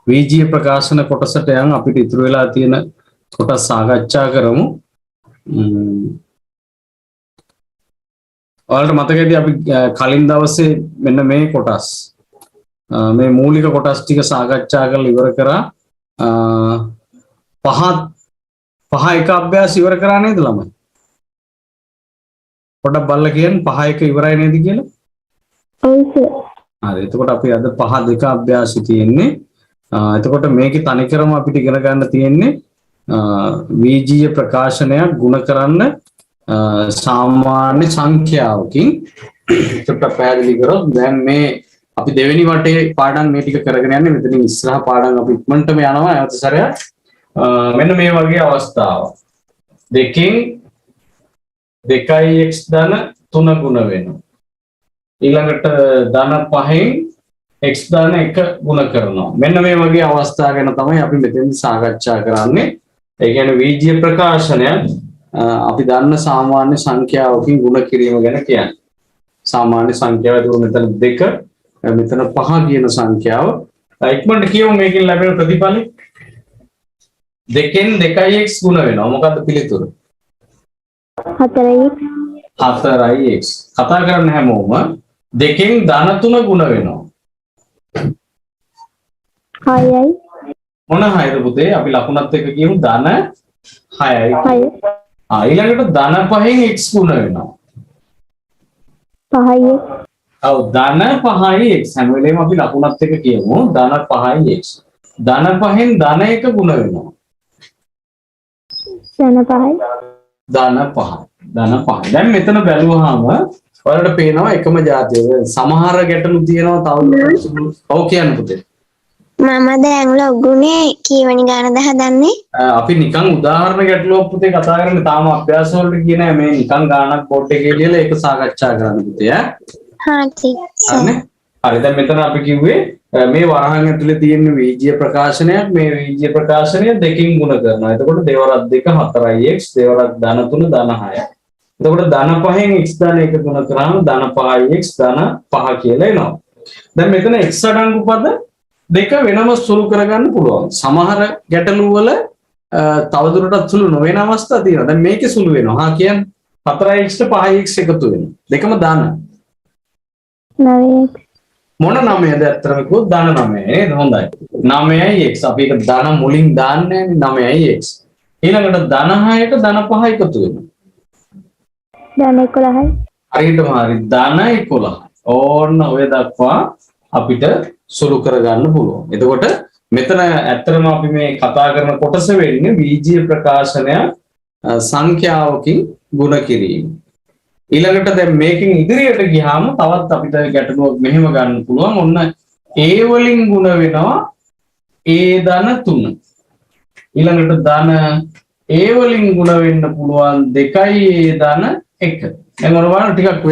වීජීය ප්‍රකාශන කොටසට යන් අපිට ඉතුරු වෙලා තියෙන කොටස් සාකච්ඡා කරමු. ඔයාලට මතකයිද අපි කලින් දවසේ මෙන්න මේ කොටස් මේ මූලික කොටස් ටික සාකච්ඡා කරලා ඉවර කරා. පහ එක අභ්‍යාස ඉවර කරා නේද ළමයි? පොඩ්ඩක් බලලා කියන්න 5 එක ඉවරයි නේද කියලා? ඔව් සර්. හරි. එතකොට අපි අද 5 දෙක අභ්‍යාසي තියෙන්නේ. එතකොට මේකේ තනිකරම අපිට ඉගෙන ගන්න තියෙන්නේ වීජීය ප්‍රකාශනයක් ගුණ කරන්න සාමාන්‍ය සංඛ්‍යාවකින්. චුට්ටක් පැහැදිලි කරොත් දැන් මේ අපි දෙවෙනි වටේ පාඩම් මේ ටික කරගෙන යන්නේ. මෙතනින් ඉස්සරහ පාඩම් අපි ඉක්මනටම යනවා. නැවත සැරයක් මෙන්න මේ වගේ අවස්ථාවක්. දෙකෙන් 2x ධන 3 ගුණ වෙනවා. ඊළඟට ධන 5න් x ධන 1 ගුණ කරනවා. මෙන්න මේ වගේ අවස්ථා ගැන තමයි අපි මෙතෙන් සාකච්ඡා කරන්නේ. ඒ කියන්නේ වීජීය ප්‍රකාශනය අපි දන්න සාමාන්‍ය සංඛ්‍යාවකින් ගුණ කිරීම ගැන කියන්නේ. සාමාන්‍ය සංඛ්‍යාව දුර මෙතන 2 මෙතන 5 කියන සංඛ්‍යාව. ඉක්මනට කියමු මේකෙන් ලැබෙන ප්‍රතිඵලය. 2න් 2x ගුණ වෙනවා. මොකද්ද පිළිතුර? 4x. කතා කරන්න හැමෝම 2න් ධන 3 ගුණ වෙනවා. 6යි. මොන 6ද පුතේ? අපි ලකුණත් එක්ක කියමු ධන 6යි. ඊළඟට ධන 5න් x ගුණ වෙනවා. 5යි. ඔව් ධන 5යි x. හැම වෙලේම අපි ලකුණත් එක්ක කියමු ධන 5යි x. ධන 5න් ධන 1 ගුණ වෙනවා. ධන 5යි. ධන 5. දැන් මෙතන බැලුවාම ඔයාලට පේනවා එකම જાතිය. සමහර ගැටලු තියෙනවා තව. ඔව් කියන්න පුතේ. මම දැන් ලොගුනේ කීවනි ගානද හදන්නේ? අපි නිකන් උදාහරණ ගැටලුවක් පුතේ කතා කරන්නේ. තාම අභ්‍යාස වලට කියන මේ නිකන් ගානක් බෝඩ් එකේ ලියලා ඒක සාකච්ඡා කරන්න පුතේ ඈ. හා ටික. හරි දැන් මෙතන අපි කිව්වේ මේ වරහන් ඇතුලේ තියෙන වීජීය ප්‍රකාශනයක්. මේ වීජීය ප්‍රකාශනය දෙකකින් ගුණ කරනවා. එතකොට දෙවරක් 2 4x දෙවරක් ධන 3 ධන 6. එතකොට ධන 5න් x ධන 1 ගුණ කරාම ධන 5x ධන 5 කියලා එනවා. දැන් මෙතන x අඩංගු පද දෙක වෙනම සුළු කරගන්න පුළුවන්. සමහර ගැටලු වල තවදුරටත් සුළු නොවන අවස්ථා තියෙනවා. දැන් මේකේ සුළු වෙනවා. හා කියන්නේ 4x ට 5x එකතු වෙනවා. දෙකම ධන 9x. මොන 9ද ඇත්තටම කිව්වොත් ධන 9 නේද? හොඳයි. 9යි x. අපි ඒක ධන මුලින් දාන්නේ 9යි x. ඊළඟට ධන 6ට ධන 5 එකතු වෙනවා. ධන 11යි. හරියටම හරි. ධන 11. ඕන්න ඔය දක්වා අපිට සුළු කරගන්න පුළුවන්. එතකොට මෙතන ඇත්තටම අපි මේ කතා කරන කොටස වෙන්නේ වීජීය ප්‍රකාශනය සංඛ්‍යාවකින් ගුණ කිරීම. ඊළඟට දැන් මේකෙන් ඉදිරියට ගියාම තවත් අපිට ගැටලුවක් මෙහෙම ගන්න පුළුවන්. ඔන්න a වලින් ගුණ වෙනවා a ධන 3. ඊළඟට ධන a වලින් ගුණ වෙන්න පුළුවන් 2යි a ධන 1. දැන් ඔයාලා ටිකක්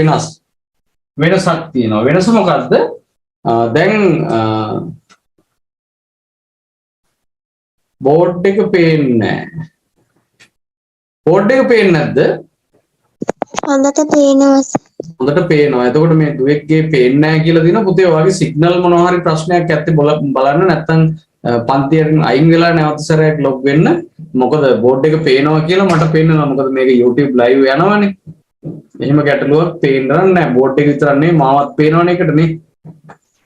වෙනසක් තියෙනවා. වෙනස මොකද්ද? දැන් බෝඩ් එක පේන්නේ නැහැ. බෝඩ් එක පේන්නේ නැද්ද? හොඳට පේනවා. හොඳට පේනවා. එතකොට මේ දුවෙක්ගේ පේන්නේ නැහැ කියලා දින පුතේ ඔයාගේ සිග්නල් මොනවා හරි ප්‍රශ්නයක් ඇත්තේ බලන්න නැත්නම් පන්තියෙන් අයින් වෙලා නැවත සැරයක් ලොග් වෙන්න. මොකද බෝඩ් එක පේනවා කියලා මට පේනවා. මොකද මේක YouTube live යනවනේ. එහෙම ගැටලුවක් පේන්න නැහැ. බෝඩ් එක විතරක් නෙවෙයි මාවත් පේනවනේ එකට නේ.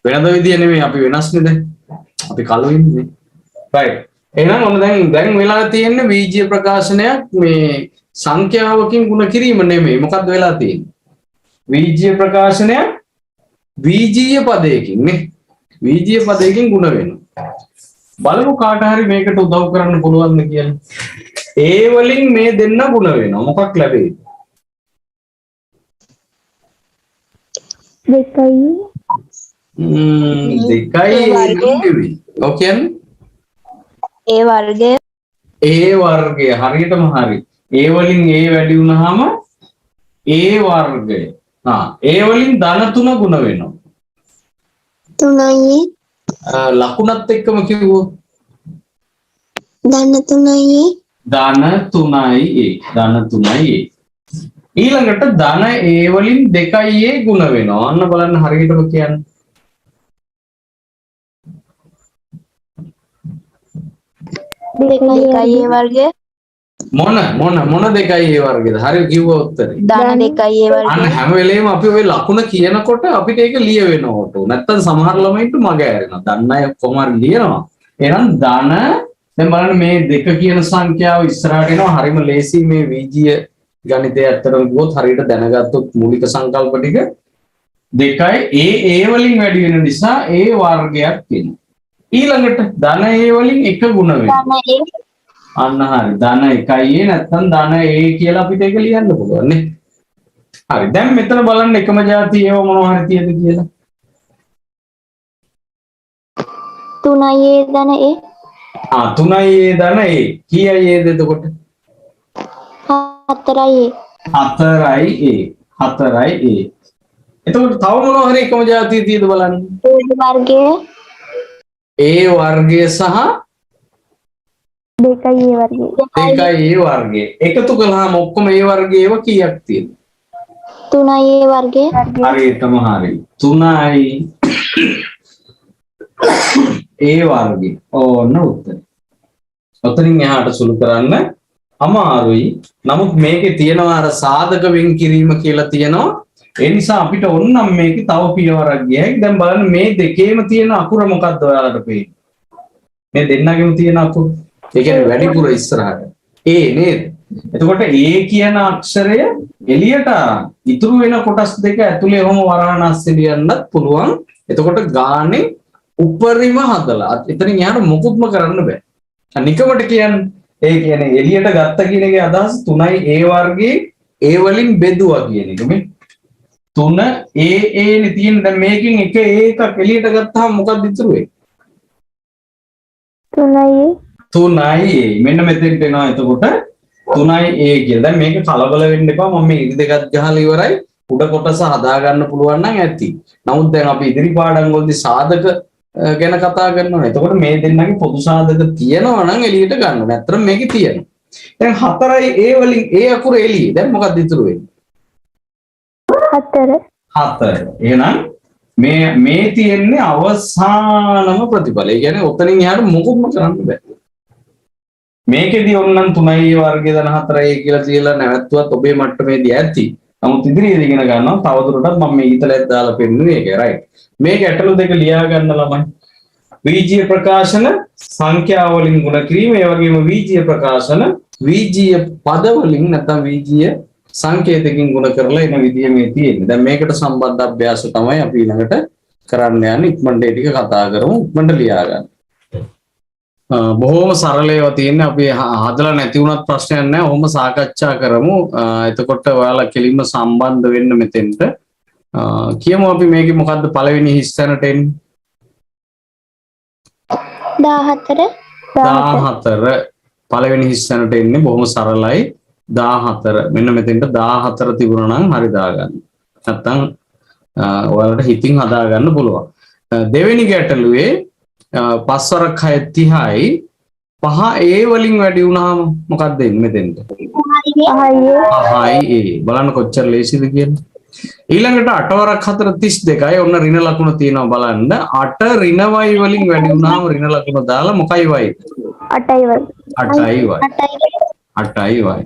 වෙනද විදිය නෙමෙයි අපි වෙනස්නේ දැන්. අපි කලු ඉන්නේ. right. එහෙනම් ඔන්න දැන් වෙලා තියෙන්නේ වීජීය ප්‍රකාශනයක් මේ සංඛ්‍යාවකින් ගුණ කිරීම නෙමෙයි. මොකක්ද වෙලා තියෙන්නේ? වීජීය ප්‍රකාශනය වීජීය පදයකින් නේ. වීජීය පදයකින් ගුණ වෙනවා. බලමු කාට හරි මේකට උදව් කරන්න පුළුවන්ද කියලා. a වලින් මේ දෙන්න ගුණ වෙනවා. මොකක් ලැබෙයිද? 2යි. 2යි නෙවෙයි. ඔව් කියන්නේ a වර්ගය. a වර්ගය හරියටම හරි. a වලින් a වැඩි වුණාම a වර්ගය. a වලින් ධන 3 ගුණ වෙනවා. 3යි. ලකුණත් එක්කම කිව්වොත් ධන 3යි. ධන 3යි ධන 3යි. ඊළඟට ධන a වලින් 2යි a ගුණ වෙනවා. අන්න බලන්න හරියටම කියන්නේ. දෙකයි ඒ වර්ගය. මොන දෙකයි ඒ වර්ගයද? හරි කිව්ව උත්තරේ. ධන දෙකයි ඒ වර්ගය. අන්න හැම වෙලේම අපි ওই ලකුණ කියනකොට අපිට ඒක ලිය වෙනවා ඔටෝ. නැත්තම් සමහර ළමයින්ට මග ඇරෙනවා. දන්න අය කොහොම හරි ලියනවා. එහෙනම් ධන දැන් බලන්න මේ දෙක කියන සංඛ්‍යාව ඉස්සරහට එනවා. හරිම ලේසි මේ වීජීය ගණිතය ඇත්තටම ගියොත් හරියට දැනගත්තොත් මූලික සංකල්ප ටික දෙකයි ඒ වලින් වැඩි වෙන නිසා ඒ වර්ගයක් වෙනවා. ඊළඟට ධන ඒ වලින් එක ගුණ වෙනවා. ධන ඒ. අන්න හරි. ධන 1යි නැත්නම් ධන a කියලා අපිට ඒක ලියන්න පුළුවන් නේ. හරි. දැන් මෙතන බලන්න එකම જાතිය ඒව මොනවා හරි තියෙද කියලා. 3යි ඒ ධන ඒ. 3යි a ධන a. කීයයි ඒද එතකොට? 4යි ඒ. 4යි a. 4යි a. එතකොට තව මොනවා හරි එකම જાතිය තියෙද බලන්න. වර්ගය. a වර්ගය සහ දෙකයි ඒ වර්ගය. දෙකයි a වර්ගය. එකතු කළාම ඔක්කොම a වර්ගයේව කීයක් තියෙනවද? 3යි ඒ වර්ගය. හරියටම හරි. 3යි a වර්ගය. ඕන්න උත්තරේ. ඔතනින් එහාට සුළු කරන්න අමාරුයි. නමුත් මේකේ තියෙනවා අර සාධක වෙන් කිරීම කියලා තියෙනවා. ඒ නිසා අපිට ඕනනම් මේකේ තව පියවරක් ගියයි. දැන් බලන්න මේ දෙකේම තියෙන අකුර මොකක්ද ඔයාලට පේන්නේ? මේ දෙන්නගෙම තියෙන අකුර. ඒ කියන්නේ වැඩිපුර ඉස්සරහට. A නේද? එතකොට A කියන අක්ෂරය එළියට අරන් ඉතුරු වෙන කොටස් දෙක ඇතුලේ ඔහොම වරහන් ASCII ලියන්නත් පුළුවන්. එතකොට ගානේ උපරිම හදලා එතනින් එහාට මොකුත්ම කරන්න බෑ. නිකමට කියන්නේ ඒ කියන්නේ එළියට ගත්ත කියන එකේ අදහස 3යි a වර්ගයේ a වලින් බෙදුවා කියන එක. මේ 3 a නේ තියෙන. දැන් මේකෙන් එක එකක් එළියට ගත්තාම මොකක්ද ඉතුරු වෙන්නේ? 3යි a. මෙන්න මෙතෙන්ට එනවා. එතකොට 3යි a කියලා. දැන් මේක කලබල වෙන්න එපා. මම මේ ඉරි දෙකක් ගහලා ඉවරයි. උඩ කොටස හදා ගන්න පුළුවන් නම් ඇති. නමුත් දැන් අපි ඉදිරි පාඩම් වලදී සාධක ගැන කතා කරනවා. එතකොට මේ දෙන්නගේ පොදු සාධක තියෙනවා නම් එළියට ගන්න. නැත්නම් මේකේ තියෙනවා. දැන් 4යි a වලින් a අකුර එළියේ. දැන් මොකක්ද ඉතුරු වෙන්නේ? 4. එහෙනම් මේ තියෙන්නේ අවසානම ප්‍රතිඵල. ඒ කියන්නේ ඔතනින් එහාට මොකුත්ම කරන්න බෑ. මේකෙදි ඔන්නම් 3යි වර්ගය ධන 4යි කියලා කියලා නැවතුවත් ඔබේ මට්ටමේදී ඇති. නමුත් ඉදිරියේදී ඉගෙන ගන්නවා තවදුරටත් මම මේ ඊතලයක් දාලා පෙන්නුවේ ඒක රයිට්. මේක ඇටළු දෙක ලියා ගන්න ළමයි. වීජීය ප්‍රකාශන සංඛ්‍යා වලින් ගුණ කිරීම, ඒ වගේම වීජීය ප්‍රකාශන වීජීය පද වලින් නැත්නම් වීජීය සංකේතකින් ගුණ කරලා එන විදිය මේ තියෙන්නේ. දැන් මේකට සම්බන්ධ අභ්‍යාස තමයි අපි ඊළඟට කරන්න යන්නේ. ඉක්මනට ඒ ටික කතා කරමු. ඉක්මනට ලියා ගන්න. බොහොම සරලව තියෙන්නේ. අපි හදලා නැති වුණත් ප්‍රශ්නයක් නැහැ. ඔහොම සාකච්ඡා කරමු. එතකොට ඔයාලා කෙලින්ම සම්බන්ධ වෙන්න මෙතෙන්ට. කියමු අපි මේකේ මොකද්ද පළවෙනි හිස් තැනට එන්නේ? 14 පළවෙනි හිස් තැනට එන්නේ. බොහොම සරලයි. 14 මෙන්න මෙතෙන්ට 14 තිබුණා නම් හරි දාගන්න. නැත්තම් ඔයාලට හිතින් හදා ගන්න පුළුවන්. දෙවෙනි ගැටලුවේ 5 වරක් 6 30යි 5 a වලින් වැඩි වුණාම මොකක්ද එන්නේ මෙතෙන්ට? 5යි a. බලන්න කොච්චර ලේසිද කියලා. ඊළඟට 8 වරක් 4 32යි. ඔන්න රින ලකුණ තියෙනවා බලන්න. 8 රින y වලින් වැඩි වුණාම රින ලකුණ දාලා මොකයි y? 8යි y. 8යි y.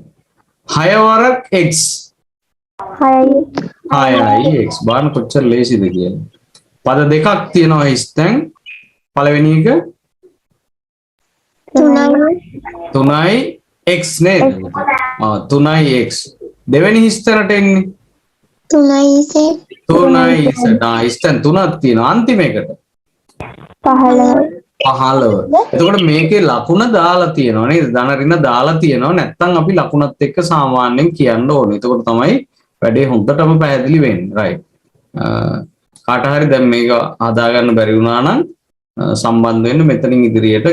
6 වරක් x. 6යි x. බලන්න කොච්චර ලේසිද කියලා. පද දෙකක් තියෙනවා හිස්තැන්. පළවෙනි එක 3යි x නේද? 3යි x. දෙවෙනි හිස්තැනට එන්නේ 3යි z. හිස්තැන් තුනක් තියෙනවා අන්තිම එකට 15. එතකොට මේකේ ලකුණ දාලා තියෙනවා නේද? ධන ඍණ දාලා තියෙනවා. නැත්නම් අපි ලකුණත් එක්ක සාමාන්‍යයෙන් කියන්න ඕනේ. එතකොට තමයි වැඩේ හොඳටම පැහැදිලි වෙන්නේ. රයිට්. කාට හරි දැන් මේක හදා ගන්න බැරි වුණා නම් සම්බන්ධ වෙන්න මෙතනින් ඉදිරියට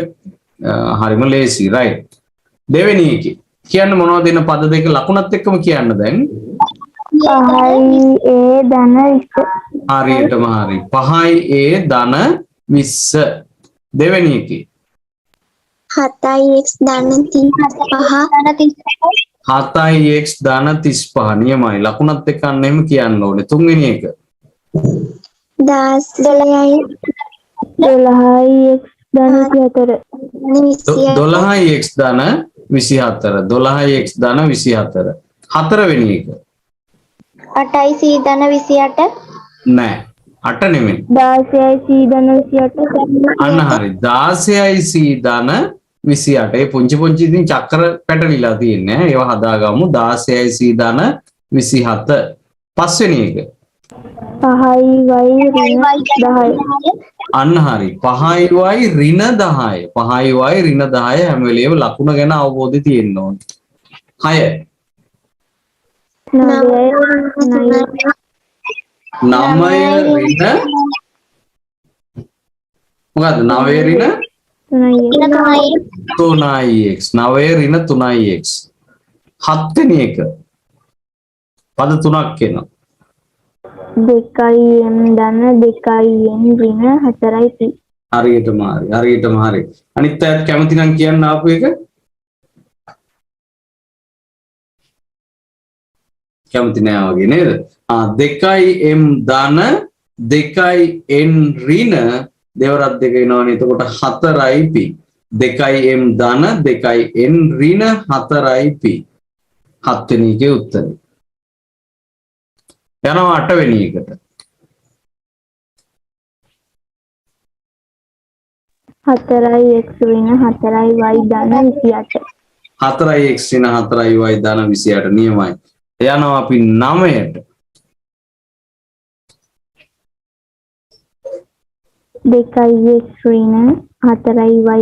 හරිම ලේසි. රයිට්. දෙවෙනි එකේ කියන්න මොනවද දෙන පද දෙක ලකුණත් එක්කම කියන්න දැන්. 5යි a ධන 20. හරියටම හරි. 5යි a ධන 20. දෙවෙනි එකේ 7යි x ධන 35. 7යි x ධන 35 නියමයි. ලකුණත් එක්ක අන්න එහෙම කියන්න ඕනේ. තුන්වෙනි එක 12යි 12යි x ධන 24. 12x ධන 24 12x ධන 24 හතරවෙනි එක 8යි c ධන 28 නෑ 8 නෙමෙයි 16යි c ධන 28 අන්න හරි 16යි c ධන 28 ඒ පුංචි පුංචි ඉතින් චක්‍ර පැටලිලා තියෙන්නේ ඒවා හදාගමු 16යි c ධන 27 පස්වෙනි එක 5යි y ඍණ 10 අන්න හරි 5යි y ඍණ 10 5යි y ඍණ 10 හැම වෙලේම ලකුණ ගැන අවබෝධය තියෙන්න ඕනේ 6 9 ඍණ මොකද්ද 9 ඍණ 3x 9 ඍණ 3x 7 වෙනි එක පද තුනක් එනවා 2යි m ධන 2යි n ඍණ 4යි p හරියටම හරි අනිත් අයත් කැමති නම් කියන්න ආපු එක කැමති නෑ වගේ නේද 2යි m ධන 2යි n ඍණ දෙවරක් දෙක එනවනේ එතකොට 4යි p 2යි m ධන 2යි n ඍණ 4යි p 7 වෙනි එකේ උත්තරේ යනවා 8 වෙනි එකට 4යි x ඍණ 4යි y ධන 28 4යි x ඍණ 4යි y ධන 28 නියමයි යනවා අපි 9ට 2යි x ඍණ 4යි y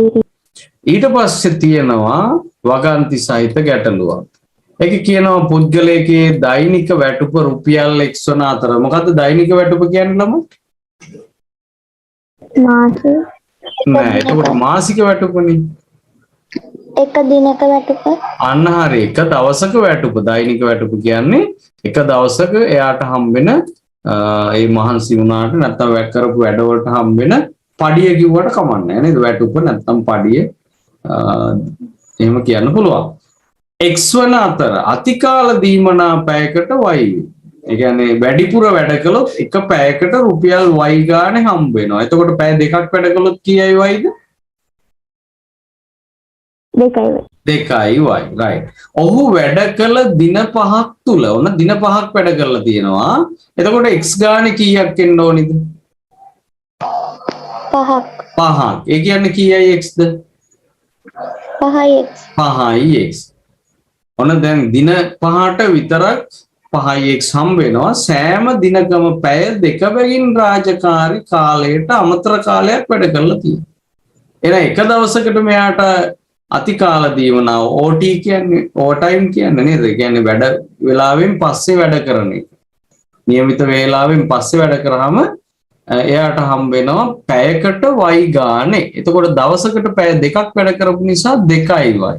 ඊට පස්සේ තියෙනවා වගන්ති සහිත ගැටලුවක් ඒක කියනවා පුද්ගලයාගේ දෛනික වැටුප රුපියල් x වන අතර මොකද්ද දෛනික වැටුප කියන්නේ ළම මාස නෑ එතකොට මාසික වැටුපනේ එක දිනක වැටුප අන්න හරි එක දවසක වැටුප දෛනික වැටුප කියන්නේ එක දවසක එයාට හම්බෙන ඒ මහන්සි වුණාට නැත්නම් වැක් කරපු වැඩවලට හම්බෙන පඩිය කිව්වට කමක් නැහැ නේද වැටුප නැත්නම් පඩිය එහෙම කියන්න පුළුවන් x වන අතර අතිකාල දීමනා පැයකට y ඒ කියන්නේ වැඩිපුර වැඩ කළොත් එක පැයකට රුපියල් y ගානේ හම්බ වෙනවා. එතකොට පැය දෙකක් වැඩ කළොත් කීයයි yද? 2යි y. 2යි y. right. ඔහු වැඩ කළ දින 5ක් තුල ඔන්න දින 5ක් වැඩ කරලා තියෙනවා. එතකොට x ගානේ කීයක් එන්න ඕනිද? 5ක්. 5ක්. ඒ කියන්නේ කීයයි xද? 5යි x. 5යි x. ඔන්න දැන් දින 5ට විතරක් 5x හම්බ වෙනවා සෑම දිනකම පැය දෙක බැගින් රාජකාරී කාලයට අමතර කාලයක් වැඩ කරලා තියෙනවා. එහෙනම් එක දවසකට මෙයාට අතිකාල දීවනා OT කියන්නේ ඕවර්ටයිම් කියන්නේ නේද? ඒ කියන්නේ වැඩ වේලාවෙන් පස්සේ වැඩ කරන එක. નિયમિત වේලාවෙන් පස්සේ වැඩ කරාම එයාට හම්බ වෙනවා පැයකට y ගානේ. එතකොට දවසකට පැය දෙකක් වැඩ කරපු නිසා 2යි y.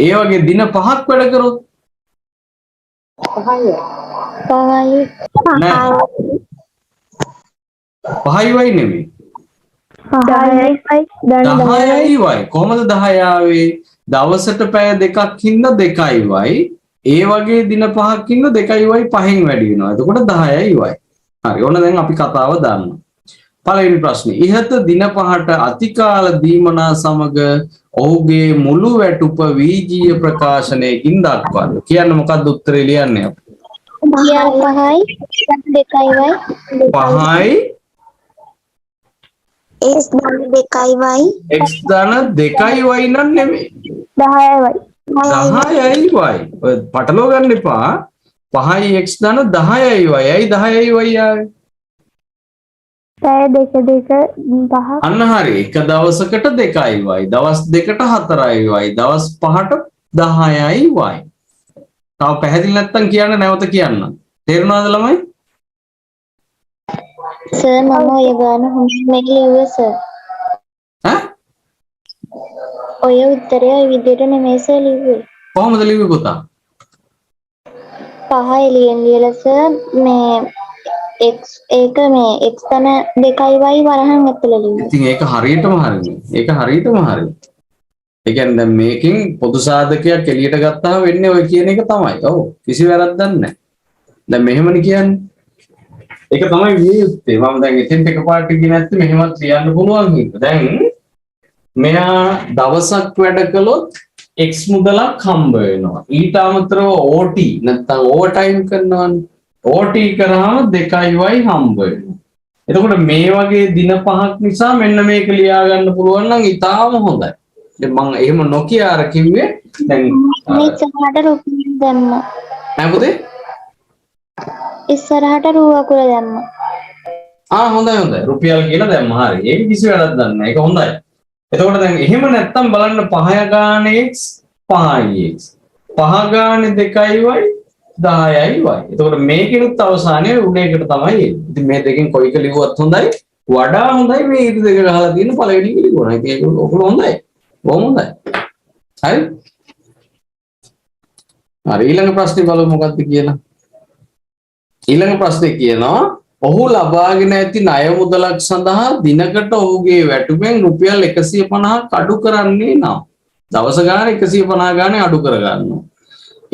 ඒ වගේ දින 5ක් වැඩ කරොත් 5යි y නෙමෙයි 10යි y කොහමද 10 ආවේ දවසට පැය දෙකක් හින්දා 2යි y ඒ වගේ දින 5ක් හින්දා 2යි y පහෙන් වැඩි වෙනවා එතකොට 10යි y හරි ඕන දැන් අපි කතාව දාන්න පළවෙනි ප්‍රශ්නේ ඉහත දින 5ට අතිකාල දීමනා සමග ඔහුගේ මුළු වැටුප වීජීය ප්‍රකාශනයකින් දක්වන්න කියන්න මොකක්ද උත්තරේ ලියන්නේ අපි 5යි 2යි y 5යි x ධන 2යි y x ධන 2යි y නම් නෙමෙයි 10යි y 10යි y ඔය පටලව ගන්න එපා 5යි x ධන 10යි y ඇයි 10යි y ආවේ පැය දෙක 5ක් අන්න හරි එක දවසකට 2යි y දවස් දෙකට 4යි y දවස් 5ට 10යි y තව පැහැදිලි නැත්තම් කියන්න නැවත කියන්න තේරුණාද ළමයි සර් මම ඔය ගාන හොඳට ලිව්වේ සර් ඈ ඔය උත්තරය ඔය විදිහට නෙමෙයි සර් ලිව්වේ කොහොමද ලිව්වේ පුතා 5 එළියෙන් ලියලා සර් මේ x ඒක මේ x ධන 2යි y වරහන් ඇතුළේ ලිව්වේ ඉතින් ඒක හරියටම හරිනේ ඒක හරියටම හරි ඒ කියන්නේ දැන් මේකෙන් පොදු සාධකයක් එළියට ගත්තාම වෙන්නේ ඔය කියන එක තමයි ඔව් කිසි වැරද්දක් නැහැ දැන් මෙහෙමනේ කියන්නේ ඒක තමයි විය යුත්තේ මම දැන් එතෙන්ට එකපාරට ගියේ නැත්නම් මෙහෙමත් ලියන්න පුළුවන් හින්දා දැන් මෙයා දවසක් වැඩ කළොත් x මුදලක් හම්බ වෙනවා. ඊට අමතරව OT නැත්නම් ඕවර් ටයිම් කරනවානේ. OT කරාම 2y හම්බ වෙනවා. එතකොට මේ වගේ දින 5ක් නිසා මෙන්න මේක ලියා ගන්න පුළුවන් නම් ඉතාලම හොඳයි. දැන් මම එහෙම නොකිය අර කිව්වේ දැන් මේ ඉස්සරහට රුපියල් දැම්මා. නෑ පුතේ? ඉස්සරහට රුව අකුර දැම්මා. හොඳයි. රුපියල් කියලා දැම්ම හරි. ඒක කිසි වැඩක් දන්නේ නැහැ. ඒක හොඳයි. එතකොට දැන් එහෙම නැත්තම් බලන්න 5 ගානේ x 5යි x 5 ගානේ 2යි y 10යි y. එතකොට මේකෙනුත් අවසානයේ උඩේකට තමයි එන්නේ. ඉතින් මේ දෙකෙන් කොයික ලිව්වත් හොඳයි. වඩා හොඳයි මේ ඉතින් දෙක ගහලා තියෙන පළවෙනි එක ලිව්වොත්. ඉතින් ඒක ඔක්කොම හොඳයි. බොහොම හොඳයි. හරි. හරි ඊළඟ ප්‍රශ්නේ බලමු මොකක්ද කියලා. ඊළඟ ප්‍රශ්නේ කියනවා ඔහු ලබාගෙන ඇති ණය මුදලක් සඳහා දිනකට ඔහුගේ වැටුපෙන් රුපියල් 150ක් අඩු කරන්නේ නම් දවස ගාන 150 ගානේ අඩු කර ගන්නවා.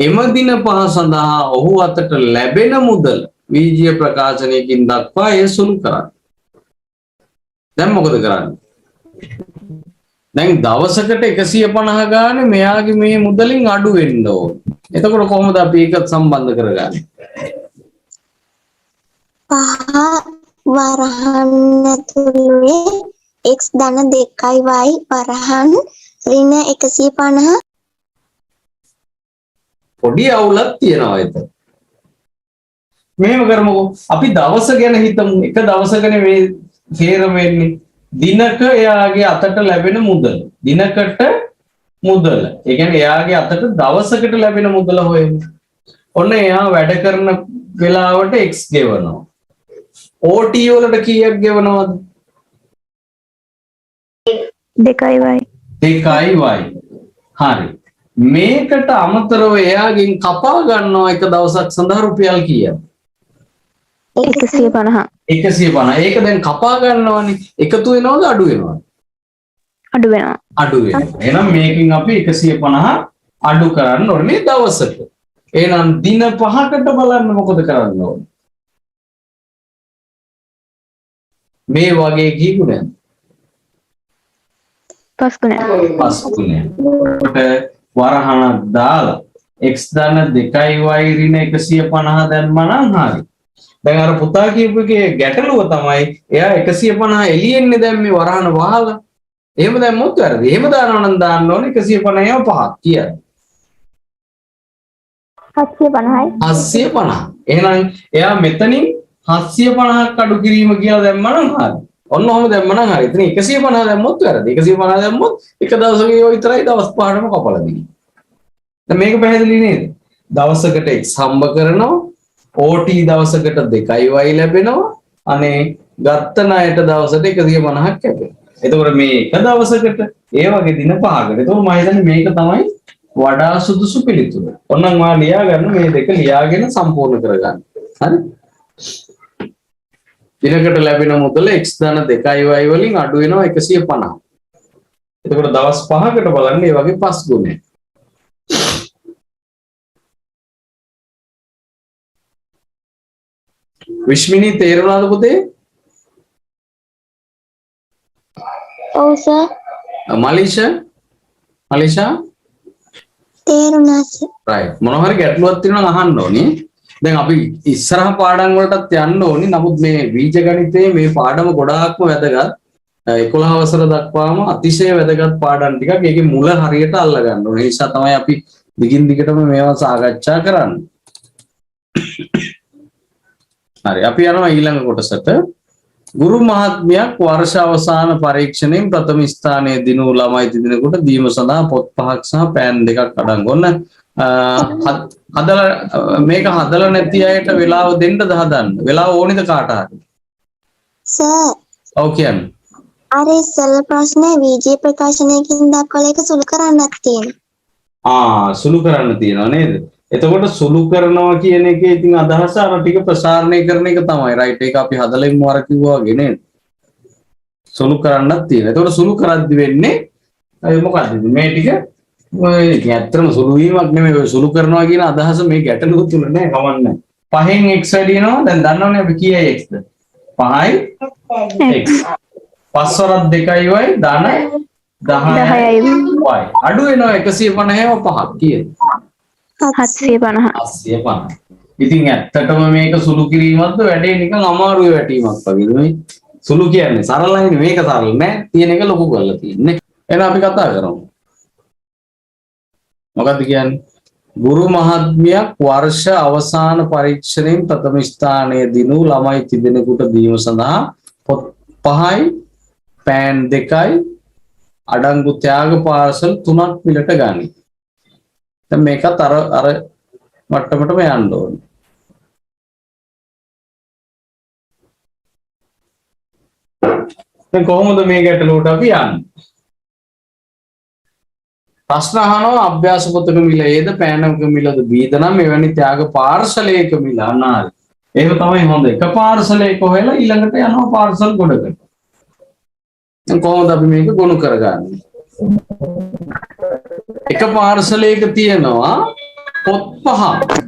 එම දින 5 සඳහා ඔහු අතට ලැබෙන මුදල වීජීය ප්‍රකාශනයකින් දක්වා එය සුළු කරන්න. දැන් මොකද කරන්නේ? දැන් දවසකට 150 ගානේ මෙයාගේ මේ මුදලින් අඩු වෙන්න ඕන. එතකොට කොහොමද අපි ඒකත් සම්බන්ධ කරගන්නේ? 5 වරහන් ඇතුළේ x ධන 2y වරහන් ඍණ 150 පොඩි අවුලක් තියෙනවා එතන. මෙහෙම කරමුකෝ. අපි දවස ගැන හිතමු. එක දවසකනේ මේ තේරෙම වෙන්නේ. දිනක එයාගේ අතට ලැබෙන මුදල. දිනකට මුදල. ඒ කියන්නේ එයාගේ අතට දවසකට ලැබෙන මුදල හොයමු. ඔන්න එයා වැඩ කරන වෙලාවට x ගෙවනවා. OT වලට කීයක් ගෙවනවද? 2y. 2y. හරි. මේකට අමතරව එයාගෙන් කපා ගන්නවා එක දවසක් සඳහා රුපියල් කීයද? 150. 150. ඒක දැන් කපා ගන්නවානේ. එකතු වෙනවද අඩු වෙනවද? අඩු වෙනවා. අඩු වෙනවා. එහෙනම් මේකෙන් අපි 150 අඩු කරන්න ඕනේ දවසට. එහෙනම් දින 5කට බලන්න මොකද කරන්න ඕනේ? මේ වගේ කී ගුණයක්? 5 ගුණයක්. 5 ගුණයක්. කොට වරහණක් දාලා x ධන 2y ඍණ 150 දැම්මා නම් හරි. දැන් අර පුතා කියපු එකේ ගැටලුව තමයි එයා 150 එළියෙන්නේ දැන් මේ වරහණ වහලා. එහෙම දැම්මොත් වැරදි. එහෙම දානවා නම් දාන්න ඕනේ 150ව 5ක් කියලා. 750යි. 750. එහෙනම් එයා මෙතනින් 750ක් අඩු කිරීම කියලා දැම්මා නම් හරි. ඔන්න ඔහම දැම්මා නම් හරි. ඉතින් 150 දැම්මොත් වැරදි. 150 දැම්මොත් එක දවසක ඒව විතරයි දවස් 5ටම කපලා දෙන්නේ. දැන් මේක පැහැදිලි නේද? දවසකට x හම්බ කරනවා. OT දවසකට 2y ලැබෙනවා. අනේ ගත්ත ණයට දවසට 150ක් කැපෙනවා. එතකොට මේ එක දවසකට ඒ වගේ දින 5කට. එතකොට මම හිතන්නේ මේක තමයි වඩා සුදුසු පිළිතුර. ඔන්නම් මා ලියා ගන්න මේ දෙක ලියාගෙන සම්පූර්ණ කරගන්න. හරි? දිනකට ලැබෙන මුදල x ධන 2y වලින් අඩු වෙනවා 150. එතකොට දවස් 5කට බලන්න මේ වගේ 5 ගුණයක්. විශ්මිනී තේරුණාද පුතේ? ඔව් සර්. මලීෂා තේරුණා සර්. right. මොනවා හරි ගැටලුවක් තියෙනවා නම් අහන්න ඕනේ. දැන් අපි ඉස්සරහ පාඩම් වලටත් යන්න ඕනේ. නමුත් මේ බීජ ගණිතයේ මේ පාඩම ගොඩාක්ම වැදගත්. 11 වසර දක්වාම අතිශය වැදගත් පාඩම් ටිකක්. ඒකේ මුල හරියට අල්ල ගන්න ඕනේ. ඒ නිසා තමයි අපි දිගින් දිගටම මේවා සාකච්ඡා කරන්නේ. හරි අපි යනවා ඊළඟ කොටසට. ගුරු මහත්මයක් වර්ෂ අවසාන පරීක්ෂණයෙන් ප්‍රථම ස්ථානයේ දිනු ළමයි තිදෙනෙකුට දීම සඳහා පොත් 5ක් සහ පෑන් 2ක් අඩංගු. ඔන්න හදලා මේක හදලා නැති අයට වෙලාව දෙන්නද හදන්න? වෙලාව ඕනිද කාට හරි? සර් ඔව් කියන්න. අර ඉස්සෙල්ල ප්‍රශ්නේ වීජීය ප්‍රකාශනයකින් දක්වලා ඒක සුළු කරන්නක් තියෙනවා. සුළු කරන්න තියෙනවා නේද? එතකොට සුළු කරනවා කියන එකේ ඉතින් අදහස අර ටික ප්‍රසාරණය කරන එක තමයි. රයිට් ඒක අපි හදලා ඉමු අර කිව්වා වගේ නේද? සුළු කරන්නත් තියෙනවා. එතකොට සුළු කරද්දි වෙන්නේ මොකද්ද? මේ ටික ඔය ඇත්තටම සුළු වීමක් නෙමෙයි. සුළු කරනවා කියන අදහස මේ ගැටලුව තුල නෑ කවන්නේ. 5න් x වැඩි වෙනවා. දැන් දන්නවනේ අපි කීයයි x ද? 5යි x. 5 වරක් 2යි y ධන 10යි. අඩු වෙනවා 150ව 5ක් කීයද? 750. 750. ඉතින් ඇත්තටම මේක සුළු කිරීමක්ද වැඩේ නිකන් අමාරුවේ වැටීමක් වගේ නෙමෙයි. සුළු කියන්නේ සරලයිනේ මේක සරල නෑ. තියෙන එක ලොකු කරලා තියෙන්නේ. එහෙනම් අපි කතා කරමු. මොකද්ද කියන්නේ? ගුරු මහත්මියක් වර්ෂ අවසාන පරීක්ෂණයෙන් ප්‍රථම ස්ථානයේ දිනු ළමයි තිදෙනෙකුට දීම සඳහා පොත් 5යි පෑන් 2යි අඩංගු ත්‍යාග පාර්සල් 3ක් පිළට ගනි. දැන් මේකත් අර මට්ටමටම යන්න ඕනේ. දැන් කොහොමද මේ ගැටලුවට අපි යන්නේ? ප්‍රශ්න අහනවා අභ්‍යාස පොතක මිල Aද පෑනක මිලද Bද නම් එවැනි ත්‍යාග පාර්සලයක මිල අනාරි. ඒක තමයි හොඳ. එක පාර්සලයක හොයලා ඊළඟට යනවා පාර්සල් ගොඩකට. දැන් කොහොමද අපි මේක ගොනු කරගන්නේ? එක පාර්සලයක තියෙනවා පොත් 5.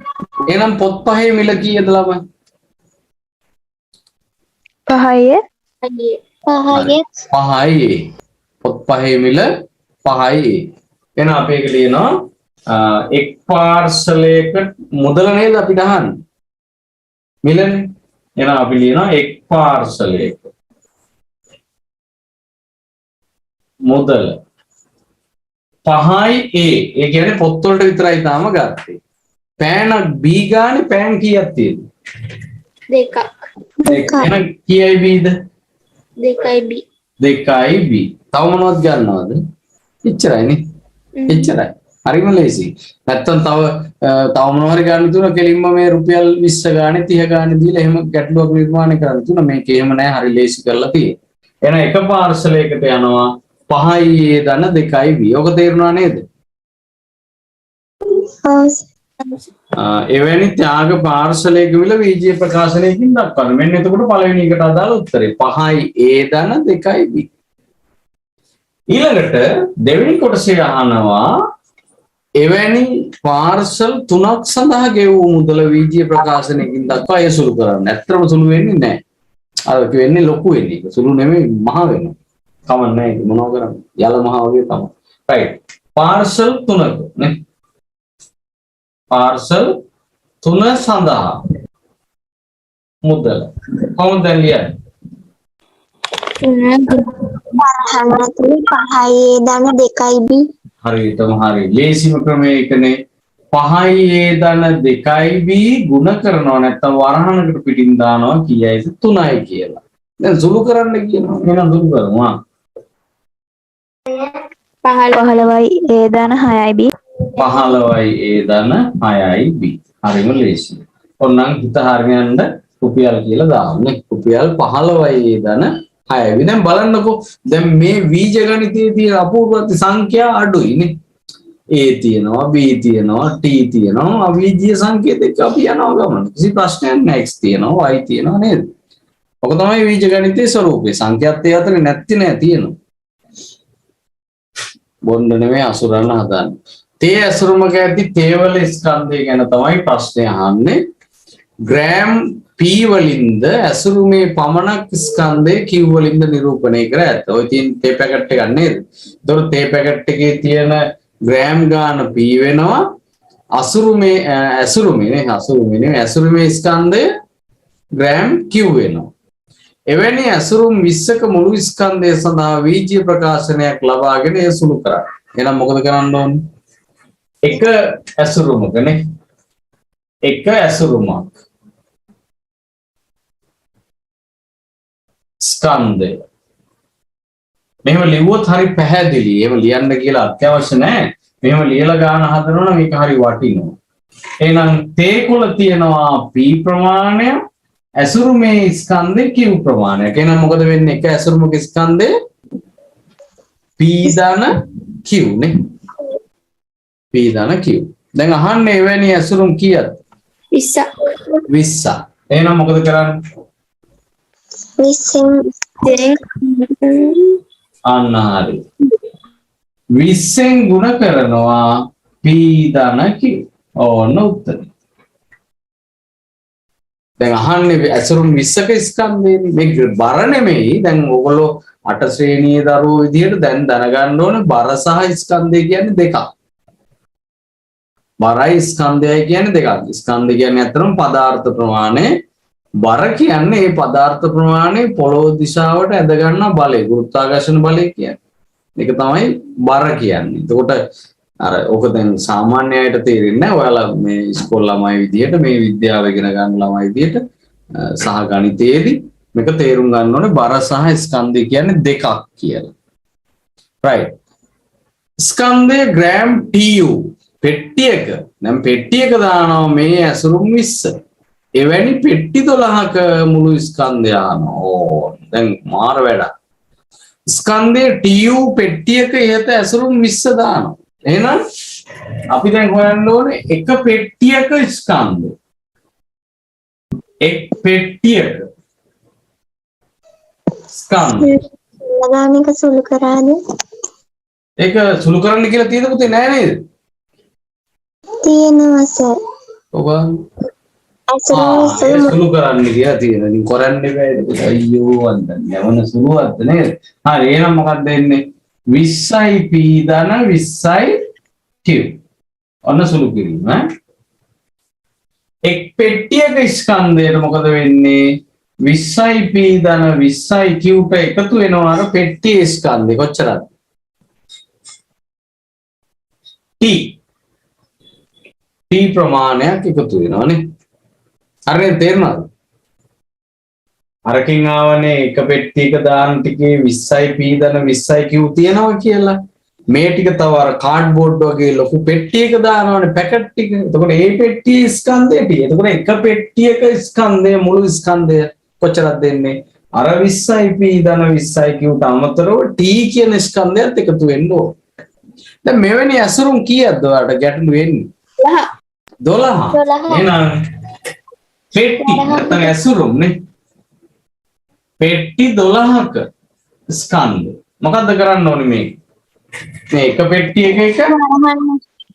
එහෙනම් පොත් 5 මිල කීයද ළමයි? 5යි. 5යි. පොත් 5 මිල 5යි. එහෙනම් අපි ඒක ලියනවා එක් පාර්සලයක මුදල නේද අපිට අහන්නේ? මිලනේ. එහෙනම් අපි ලියනවා එක් පාර්සලයක මුදල 5යි A. ඒ කියන්නේ පොත් වලට විතරයි තාම ගත්තේ. පෑනක් B ගානේ පෑන් කීයක් තියෙද? 2ක්. එහෙනම් කීයයි Bද? 2යි B. 2යි B. තව මොනවද ගන්නවද? එච්චරයිනේ. එච්චරයි. හරිම ලේසි. නැත්තම් තව මොනවා හරි ගන්න තුන කෙලින්ම මේ රුපියල් 20 ගානේ 30 ගානේ දීලා එහෙම ගැටලුවක් නිර්මාණය කරන්න තුන මේක එහෙම නෑ හරි ලේසි කරලා තියෙන්නේ. එහෙනම් එක පාර්සලයකට යනවා 5යි A ධන 2යි B. ඔක තේරුණා නේද? එවැනි ත්‍යාග පාර්සලයක මිල විජය ප්‍රකාශනයකින් දක්වන්න. මෙන්න එතකොට පළවෙනි එකට අදාළ උත්තරේ 5යි A ධන 2යි B. ඊළඟට දෙවෙනි කොටසේ අහනවා එවැනි පාර්සල් 3ක් සඳහා ගෙවූ මුදල විජය ප්‍රකාශනයකින් දක්වා එසුළු කරන්න. ඇත්තටම සුළු වෙන්නේ නැහැ. අර වෙන්නේ ලොකු වෙන්නේ. ඒක සුළු නෙමෙයි මහ වෙනවා. කමක් නැහැ ඒක මොනව කරන්නේ? යල මහ වගේ තමයි. රයිට්. පාර්සල් 3ක නේ. පාර්සල් 3 සඳහා මුදල කොහොමද ලියන්නේ? වරහන් 5යි ධන 2යි B. හරියටම හරි. ලේසිම ක්‍රමය එකනේ. 5යි A ධන 2යි B ගුණ කරනවා නැත්නම් වරහනකට පිටින් දානවා කීයයිද? 3යි කියලා. දැන් සුළු කරන්න කියනවා. එහෙනම් සුළු කරමු. 15යි A ධන 6යි B. 15යි A ධන 6යි B. හරිම ලේසි. ඔන්නම් හිත හරියන්න රුපියල් කියලා දාන්නේ. රුපියල් 15යි A ධන 6යි. දැන් බලන්නකෝ දැන් මේ බීජගණිතයේ තියෙන අපූර්වත්ව සංඛ්‍යා අඩුයි නේ. A තියෙනවා B තියෙනවා T තියෙනවා අවිජ්‍ය සංකේත එක්ක අපි යනවා ගමන. කිසි ප්‍රශ්නයක් නැහැ. X තියෙනවා Y තියෙනවා නේද? ඔක තමයි බීජගණිතයේ ස්වરૂපය. සංඛ්‍යාත් ඒ අතරේ නැති නෑ තියෙනවා. බොන්න නෙමෙයි අසුරන්න හදන්නේ. තේ ඇසුරුමක ඇති තේවල ස්කන්ධය ගැන තමයි ප්‍රශ්නය අහන්නේ. ග්‍රෑම් P වලින්ද ඇසුරුමේ පමණක් ස්කන්ධය Q වලින්ද නිරූපණය කර ඇත. ඔය තියෙන තේ පැකට් එකක් නේද? ඒතකොට තේ පැකට් එකේ තියෙන ග්‍රෑම් ගාන P වෙනවා. ඇසුරුමේ ස්කන්ධය ග්‍රෑම් Q වෙනවා. එවැනි ඇසුරුම් 20ක මුළු ස්කන්ධය සඳහා වීජීය ප්‍රකාශනයක් ලබාගෙන ඒ සුළු කරා. එහෙනම් මොකද කරන්න ඕනේ? එක ඇසුරුමකනේ. එක ඇසුරුමක් ස්කන්ධය. මෙහෙම ලිව්වොත් හරි පැහැදිලි. එහෙම ලියන්න කියලා අත්‍යවශ්‍ය නැහැ. මෙහෙම ලියලා ගන්න හදනවනම් මේක හරි වටිනවා. එහෙනම් තේකුල තියනවා P ප්‍රමාණය ඇසුරුමේ ස්කන්ධේ Q ප්‍රමාණයක්. එහෙනම් මොකද වෙන්නේ? එක ඇසුරුමක ස්කන්ධේ P ධන Q නේ. P ධන Q. දැන් අහන්නේ එවැනි ඇසුරුම් කීයද? 20ක්. 20ක්. එහෙනම් මොකද කරන්නේ? 20න් අන්න හරි. 20න් ගුණ කරනවා P ධන Q. ඕන උත්තරේ. දැන් අහන්නේ ඇසුරුම් 20ක ස්කන්ධේනේ. මේක බර නෙමෙයි. දැන් ඔයගොල්ලෝ අට ශ්‍රේණියේ දරුවෝ විදිහට දැන් දැනගන්න ඕනේ බර සහ ස්කන්ධය කියන්නේ දෙකක්. බරයි ස්කන්ධයයි කියන්නේ දෙකක්. ස්කන්ධ කියන්නේ අතරම පදාර්ථ ප්‍රමාණය. බර කියන්නේ මේ පදාර්ථ ප්‍රමාණය පොළොව දිශාවට ඇද ගන්න බලය, ගුරුත්වාකර්ෂණ බලය කියන්නේ. ඒක තමයි බර කියන්නේ. එතකොට අර ඔක දැන් සාමාන්‍ය අයට තේරෙන්නේ නැහැ. ඔයාලා මේ ඉස්කෝල ළමයි විදියට මේ විද්‍යාව ඉගෙන ගන්න ළමයි විදියට සහ ගණිතයේදී මේක තේරුම් ගන්න ඕනේ බර සහ ස්කන්ධය කියන්නේ දෙකක් කියලා. right. ස්කන්ධය ග්‍රෑම් TU පෙට්ටියක නම් පෙට්ටියක දානවා මේ ඇසුරුම් 20. එවැනි පෙට්ටි 12ක මුළු ස්කන්ධය ආනෝ. දැන් මාර වැඩක්. ස්කන්ධය TU පෙට්ටියක ඉහත ඇසුරුම් 20 දානවා. එහෙනම් අපි දැන් හොයන්න ඕනේ එක පෙට්ටියක ස්කන්ධය. එක් පෙට්ටියක ස්කන්ධය. ලගාමික සුළු කරාද? ඒක සුළු කරන්න කියලා තියෙද පුතේ නෑ නේද? තියෙනවා සර්. ඔබ අසරෝ සුළු කරන්න කියලා තියෙන. ඉතින් කරන්න බෑ. අයියෝ අන්දන් යවන සුළුවක්ද නේද? හරි එහෙනම් මොකක්ද එන්නේ? 20යි p ධන 20යි q. ඔන්න සුළු කිරීම ඈ. එක් පෙට්ටියක ස්කන්ධයට මොකද වෙන්නේ? 20යි p ධන 20යි q ට එකතු වෙනවා අර පෙට්ටියේ ස්කන්ධය කොච්චරද? t ප්‍රමාණයක් එකතු වෙනවානේ. හරියට තේරුණාද? අරකින් ආවනේ එක පෙට්ටියක දාන ටිකේ 20යි p ධන 20යි q තියෙනවා කියලා. මේ ටික තව අර කාඩ්බෝඩ් වගේ ලොකු පෙට්ටියක දානවනේ පැකට් ටික. එතකොට මේ පෙට්ටියේ ස්කන්ධය ටික. එතකොට එක පෙට්ටියක ස්කන්ධය මුළු ස්කන්ධය කොච්චරද දෙන්නේ? අර 20යි p ධන 20යි q ට අමතරව t කියන ස්කන්ධයත් එකතු වෙන්න ඕන. දැන් මෙවැනි ඇසුරුම් කීයක්ද ඔයාලට ගැටලු වෙන්නේ? 12. එහෙනම් පෙට්ටි නැත්නම් ඇසුරුම් නේ. පෙට්ටි 12ක ස්කන්ධ. මොකද්ද කරන්න ඕනේ මේ? මේ එක පෙට්ටියක එක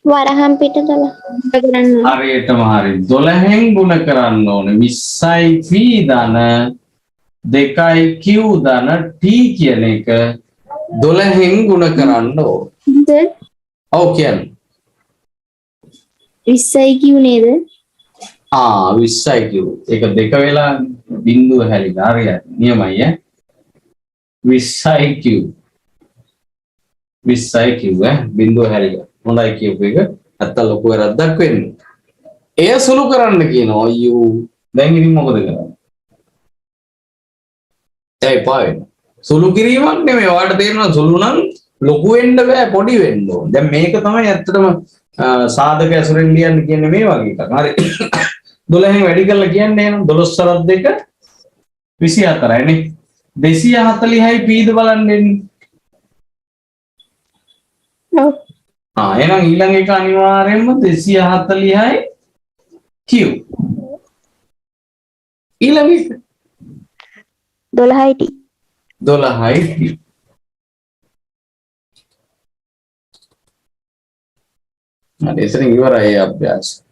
වරහන් පිට 12 කරන්න. හරියටම හරි. 12න් ගුණ කරන්න ඕනේ. 20යි p ධන 2යි q ධන t කියන එක 12න් ගුණ කරන්න ඕනේ. ඔව් කියන්නේ. 20යි කිව් නේද? 20යි q. ඒක දෙක වෙලා බිංදුව හැලිලා හරියට. නියමයි ඈ. 20යි q. 20යි q බිංදුව හැලිලා. හොඳයි කියපු එක. නැත්තම් ලොකු වැරද්දක් වෙන්නේ. එය සුළු කරන්න කියනවා අයියෝ. දැන් ඉතින් මොකද කරන්නේ? ඒ පාවෙ. සුළු කිරීමක් නෙමෙයි. ඔයාලට තේරෙනවා සුළු නම් ලොකු වෙන්න බෑ පොඩි වෙන්න ඕන. දැන් මේක තමයි ඇත්තටම සාධක ඇසුරෙන් ලියන්න කියන්නේ මේ වගේ එකක්. හරි. 12න් වැඩි කරලා කියන්නේ එහෙනම් 12 සරත් 2 24යි නේ. 240යි p ද බලන්න එන්නේ. ඔව්. එහෙනම් ඊළඟ එක අනිවාර්යයෙන්ම 240යි q. ඊළඟ එක 12යි t. 12යි t. හරි එතනින් ඉවරයි අභ්‍යාස.